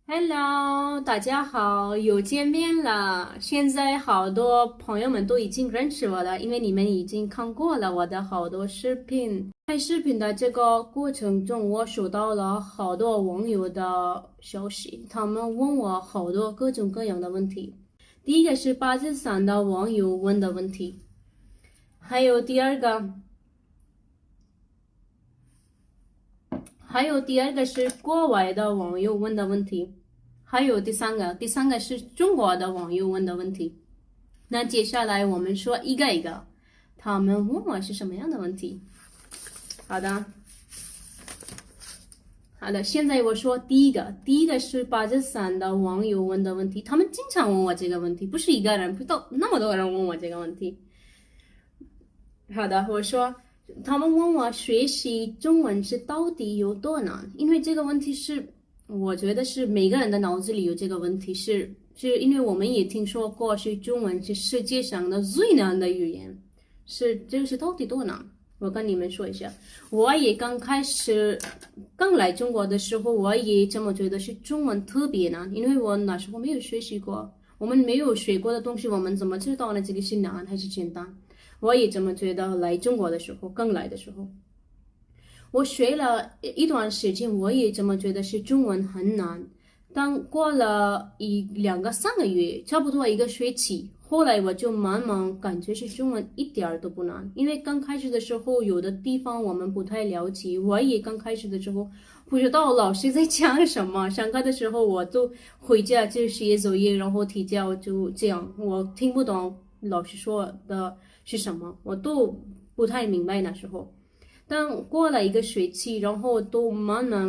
Hello，大家好，又见面了。现在好多朋友们都已经认识我了，因为你们已经看过了我的好多视频。拍视频的这个过程中，我收到了好多网友的消息，他们问我好多各种各样的问题。第一个是巴基斯坦的网友问的问题，还有第二个。是国外的网友问的问题，还有第三个是中国的网友问的问题。那接下来我们说一个一个，他们问我是什么样的问题。好的，现在我说第一个是巴基斯坦的网友问的问题，他们经常问我这个问题，不是一个人，不到那么多人问我这个问题。好的，我说。他们问我学习中文是到底有多难？因为这个问题是，我觉得是每个人的脑子里有这个问题，是因为我们也听说过，是中文是世界上的最难的语言，这个是到底多难？我跟你们说一下，我也刚来中国的时候，我也这么觉得是中文特别难，因为我那时候没有学习过，我们没有学过的东西，我们怎么知道呢？这个是难还是简单？我也这么觉得，来中国的时候，刚来的时候，我学了一段时间，我也这么觉得是中文很难。当过了2个3个月，差不多一个学期，后来我就慢慢感觉是中文一点儿都不难。因为刚开始的时候，有的地方我们不太了解，我也刚开始的时候不知道老师在讲什么。上课的时候，我都回家就写作业，然后提交，就这样，我听不懂老师说的是什么，我都不太明白那时候。但过了一个学期，然后都慢慢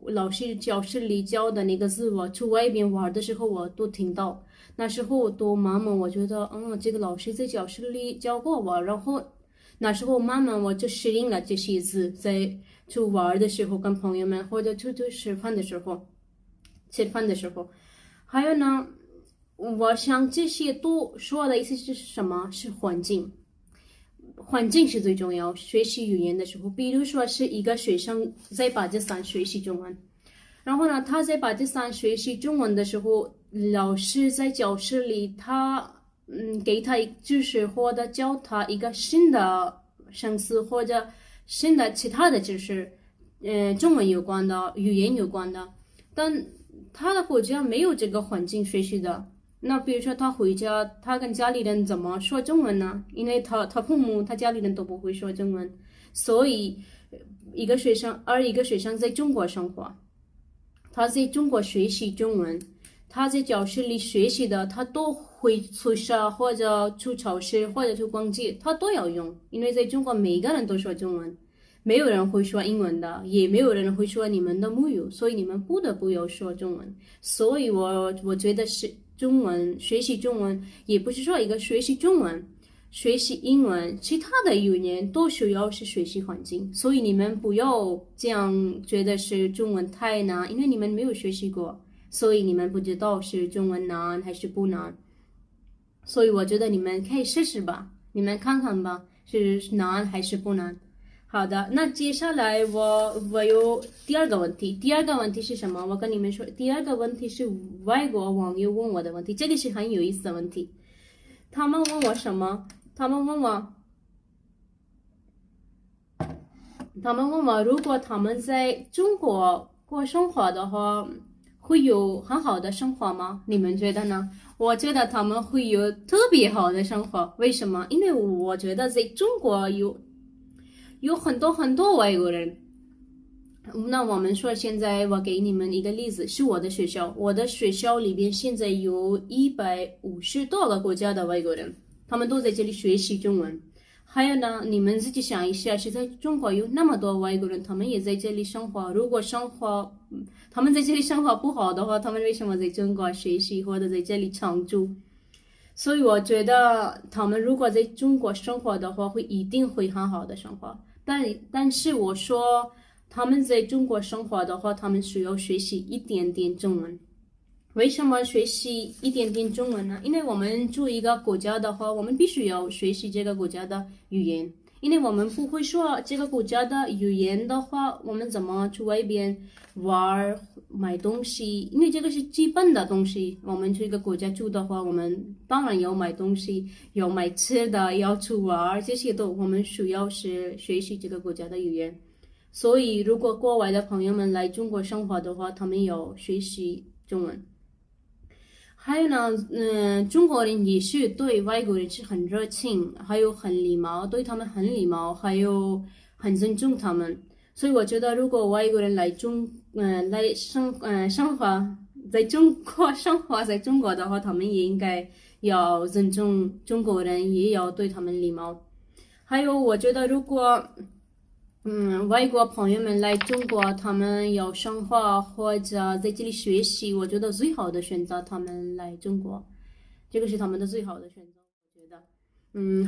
老师教室里教的那个字，我去外边玩的时候我都听到。那时候都慢慢我觉得，这个老师在教室里教过我，然后那时候慢慢我就适应了这些字，在去玩的时候跟朋友们，或者去吃饭的时候，还有呢，我想这些都说的意思是什么？是环境。环境是最重要。学习语言的时候，比如说是一个学生在巴基斯坦学习中文，然后呢，他在巴基斯坦学习中文的时候，老师在教室里给他知识或者教他一个新的生词或者新的其他的知识，中文有关的、语言有关的，但他的国家没有这个环境学习的。那比如说他回家，他跟家里人怎么说中文呢？因为他父母、他家里人都不会说中文，所以一个学生在中国生活，他在中国学习中文，他在教室里学习的，他都会宿舍或者去超市或者去逛街，他都要用，因为在中国每个人都说中文。没有人会说英文的，也没有人会说你们的母语，所以你们不得不要说中文。所以我觉得是中文学习中文，也不是说一个学习中文、学习英文，其他的语言都需要是学习环境。所以你们不要这样觉得是中文太难，因为你们没有学习过，所以你们不知道是中文难还是不难。所以我觉得你们可以试试吧，你们看看吧，是难还是不难。好的，那接下来我有第二个问题。第二个问题是什么？我跟你们说，第二个问题是外国网友问我的问题，这个是很有意思的问题。他们问我什么？他们问我，如果他们在中国过生活的话，会有很好的生活吗？你们觉得呢？我觉得他们会有特别好的生活。为什么？因为我觉得在中国有很多很多外国人。那我们说，现在我给你们一个例子，是我的学校。我的学校里边现在有150多个国家的外国人，他们都在这里学习中文。还有呢，你们自己想一下，是在中国有那么多外国人，他们也在这里生活。如果他们在这里生活不好的话，他们为什么在中国学习或者在这里常住？所以我觉得他们如果在中国生活的话，一定会很好的生活。但是我说他们在中国生活的话，他们需要学习一点点中文。为什么学习一点点中文呢？因为我们住一个国家的话，我们必须要学习这个国家的语言，因为我们不会说这个国家的语言的话，我们怎么去外边玩、买东西？因为这个是基本的东西。我们去一个国家住的话，我们当然要买东西，要买吃的，要去玩，这些都我们需要是学习这个国家的语言。所以，如果国外的朋友们来中国生活的话，他们要学习中文。还有呢，中国人也是对外国人是很热情，还有很礼貌，对他们很礼貌，还有很尊重他们。所以我觉得，如果外国人来生活在中国生活在中国的话，他们也应该要尊重中国人，也要对他们礼貌。还有，我觉得如果外国朋友们来中国，他们要生活或者在这里学习，我觉得最好的选择他们来中国，这个是他们的最好的选择，我觉得。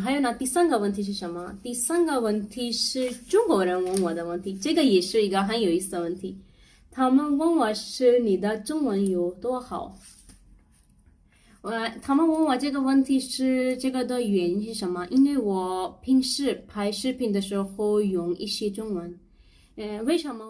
还有呢，第三个问题是什么？第三个问题是中国人问我的问题，这个也是一个很有意思的问题。他们问我是你的中文有多好？他们问我这个问题是这个的原因是什么？因为我平时拍视频的时候用一些中文，为什么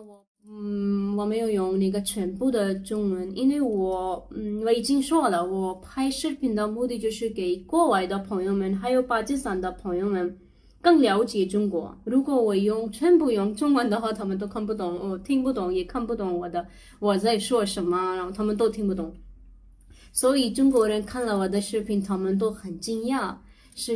我没有用那个全部的中文？因为我已经说了，我拍视频的目的就是给国外的朋友们，还有巴基斯坦的朋友们更了解中国。如果我全部用中文的话，他们都看不懂，我听不懂，也看不懂我在说什么，然后他们都听不懂。所以中国人看了我的视频，他们都很惊讶，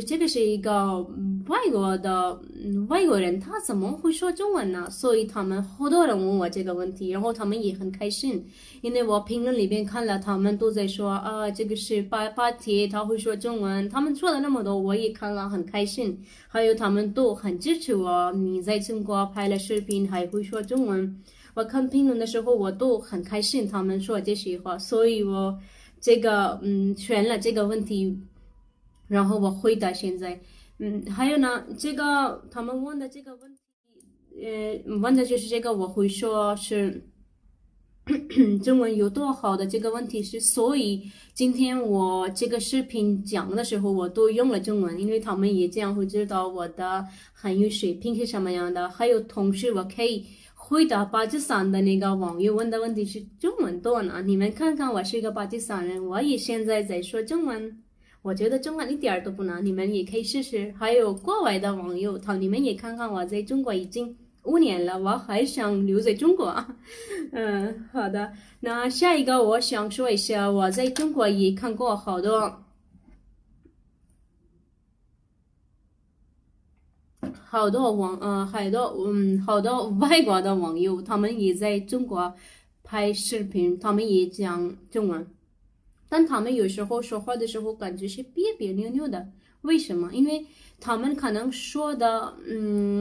这个是一个外国人，他怎么会说中文呢？所以他们好多人问我这个问题，然后他们也很开心，因为我评论里边看了，他们都在说这个是巴铁，他会说中文，他们说了那么多，我也看了很开心，还有他们都很支持我，你在中国拍了视频还会说中文，我看评论的时候我都很开心，他们说这些话，所以我选了这个问题，然后我回答现在，还有呢，他们问的这个问题，问的就是这个，我会说是中文有多好的这个问题是，所以今天我这个视频讲的时候，我都用了中文，因为他们也这样会知道我的汉语水平是什么样的，还有同时我可以回答巴基斯坦的那个网友问的问题是中文多呢？你们看看，我是一个巴基斯坦人，我也现在在说中文，我觉得中文一点都不难，你们也可以试试。还有国外的网友，你们也看看，我在中国已经5年了，我还想留在中国。好的。那下一个我想说一下，我在中国也看过好多外国的网友，他们也在中国拍视频，他们也讲中文，但他们有时候说话的时候感觉是别别扭扭的。为什么？因为他们可能说的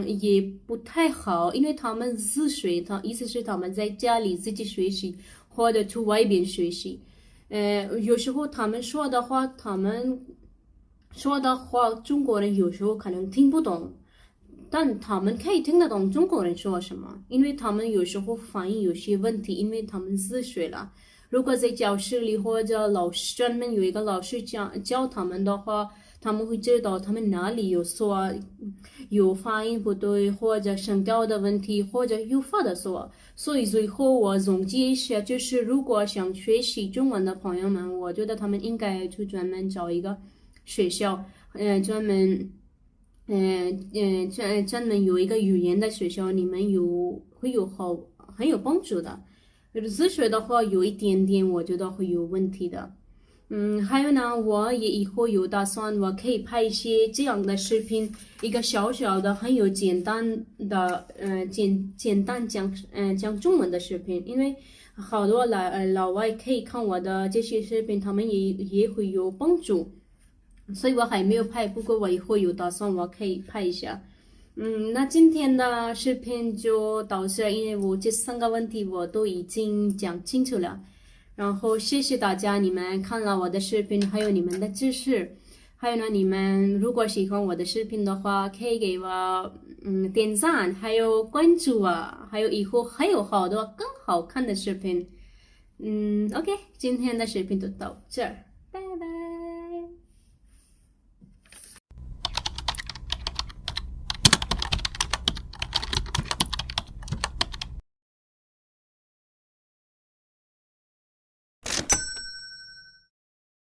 也不太好，因为他们自学，意思是他们在家里自己学习，或者去外边学习。有时候他们说的话，中国人有时候可能听不懂。但他们可以听得懂中国人说什么，因为他们有时候发音有些问题，因为他们自学了。如果在教室里或者专门有一个老师教他们的话，他们会知道他们哪里有发音不对，或者声调的问题，或者语法的错。所以最后我总结一下，就是如果想学习中文的朋友们，我觉得他们应该去专门找一个学校，专门有一个语言的学校，你们会有很有帮助的。自学的话，有一点点我觉得会有问题的。还有呢，我也以后有打算，我可以拍一些这样的视频，一个小小的、很有简单的，简单讲中文的视频，因为好多老外可以看我的这些视频，他们也会有帮助。所以我还没有拍，不过我以后有打算，我可以拍一下。那今天的视频就到这，因为我这3个问题我都已经讲清楚了。然后谢谢大家，你们看了我的视频，还有你们的支持。还有呢，你们如果喜欢我的视频的话，可以给我点赞，还有关注我，还有以后还有好多更好看的视频。OK，今天的视频就到这儿。